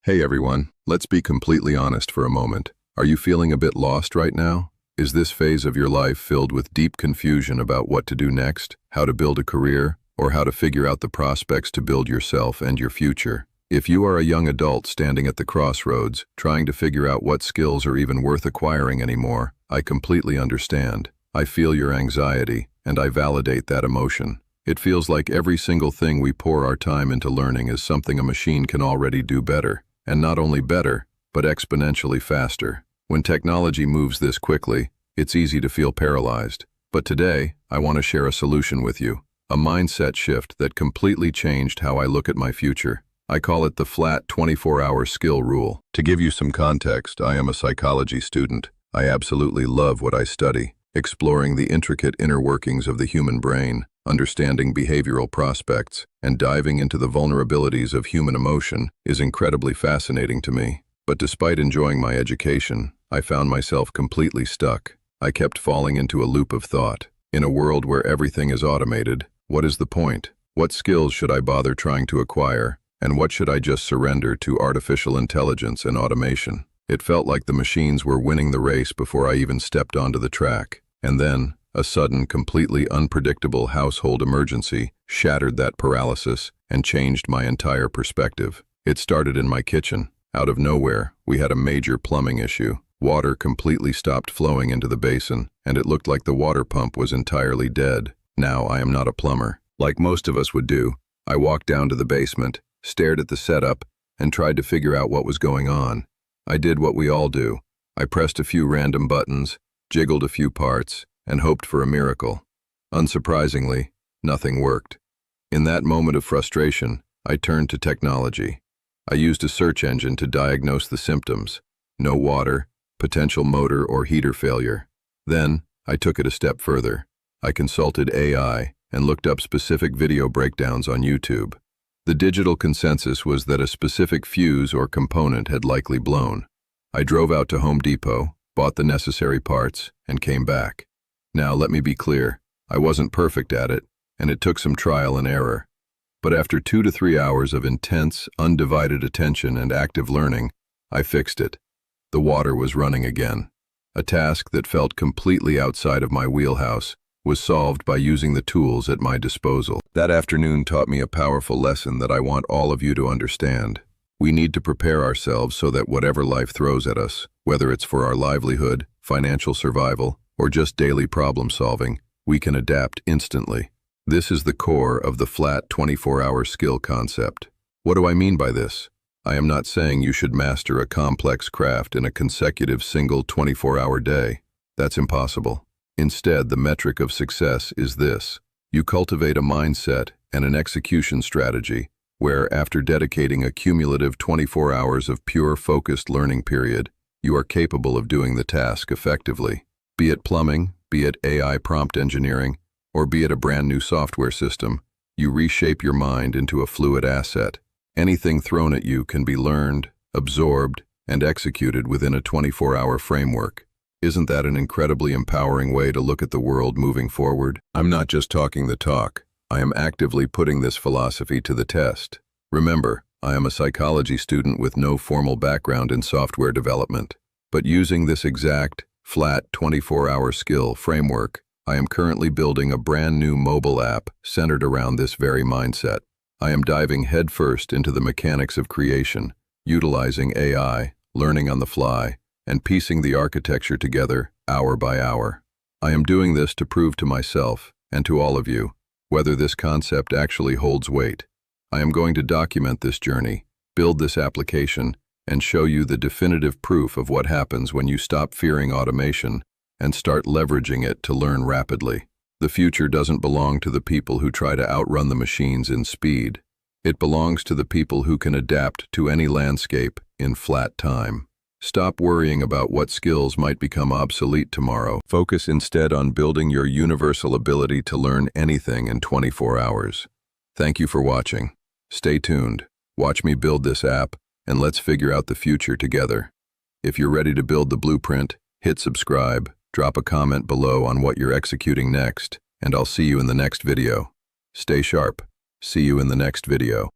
Hey everyone, let's be completely honest for a moment. Are you feeling a bit lost right now? Is this phase of your life filled with deep confusion about what to do next, how to build a career, or how to figure out the prospects to build yourself and your future? If you are a young adult standing at the crossroads, trying to figure out what skills are even worth acquiring anymore, I completely understand. I feel your anxiety, and I validate that emotion. It feels like every single thing we pour our time into learning is something a machine can already do better. And not only better, but exponentially faster. When technology moves this quickly, it's easy to feel paralyzed. But today, I want to share a solution with you. A mindset shift that completely changed how I look at my future. I call it the flat 24-hour skill rule. To give you some context, I am a psychology student. I absolutely love what I study, exploring the intricate inner workings of the human brain, understanding behavioral prospects, and diving into the vulnerabilities of human emotion is incredibly fascinating to me. But despite enjoying my education, I found myself completely stuck. I kept falling into a loop of thought. In a world where everything is automated, what is the point? What skills should I bother trying to acquire? And what should I just surrender to artificial intelligence and automation? It felt like the machines were winning the race before I even stepped onto the track. And then, a sudden, completely unpredictable household emergency shattered that paralysis and changed my entire perspective. It started in my kitchen. Out of nowhere, we had a major plumbing issue. Water completely stopped flowing into the basin, and it looked like the water pump was entirely dead. Now, I am not a plumber. Like most of us would do, I walked down to the basement, stared at the setup, and tried to figure out what was going on. I did what we all do. I pressed a few random buttons, jiggled a few parts, and hoped for a miracle. Unsurprisingly, nothing worked. In that moment of frustration, I turned to technology. I used a search engine to diagnose the symptoms. No water, potential motor or heater failure. Then, I took it a step further. I consulted AI and looked up specific video breakdowns on YouTube. The digital consensus was that a specific fuse or component had likely blown. I drove out to Home Depot, bought the necessary parts, and came back. Now, let me be clear, I wasn't perfect at it, and it took some trial and error. But after 2 to 3 hours of intense, undivided attention and active learning, I fixed it. The water was running again. A task that felt completely outside of my wheelhouse was solved by using the tools at my disposal. That afternoon taught me a powerful lesson that I want all of you to understand. We need to prepare ourselves so that whatever life throws at us, whether it's for our livelihood, financial survival, or just daily problem solving, we can adapt instantly. This is the core of the flat 24-hour skill concept. What do I mean by this? I am not saying you should master a complex craft in a consecutive single 24-hour day. That's impossible. Instead, the metric of success is this. You cultivate a mindset and an execution strategy where, after dedicating a cumulative 24 hours of pure focused learning period, you are capable of doing the task effectively. Be it plumbing, be it AI prompt engineering, or be it a brand new software system, you reshape your mind into a fluid asset. Anything thrown at you can be learned, absorbed, and executed within a 24-hour framework. Isn't that an incredibly empowering way to look at the world moving forward? I'm not just talking the talk. I am actively putting this philosophy to the test. Remember, I am a psychology student with no formal background in software development. But using this exact, flat 24-hour skill framework, I am currently building a brand new mobile app centered around this very mindset. I am diving headfirst into the mechanics of creation, utilizing AI, learning on the fly, and piecing the architecture together hour by hour. I am doing this to prove to myself, and to all of you, whether this concept actually holds weight. I am going to document this journey, build this application, and show you the definitive proof of what happens when you stop fearing automation and start leveraging it to learn rapidly. The future doesn't belong to the people who try to outrun the machines in speed. It belongs to the people who can adapt to any landscape in flat time. Stop worrying about what skills might become obsolete tomorrow. Focus instead on building your universal ability to learn anything in 24 hours. Thank you for watching. Stay tuned. Watch me build this app, and let's figure out the future together. If you're ready to build the blueprint, hit subscribe, drop a comment below on what you're executing next, and I'll see you in the next video. Stay sharp. See you in the next video.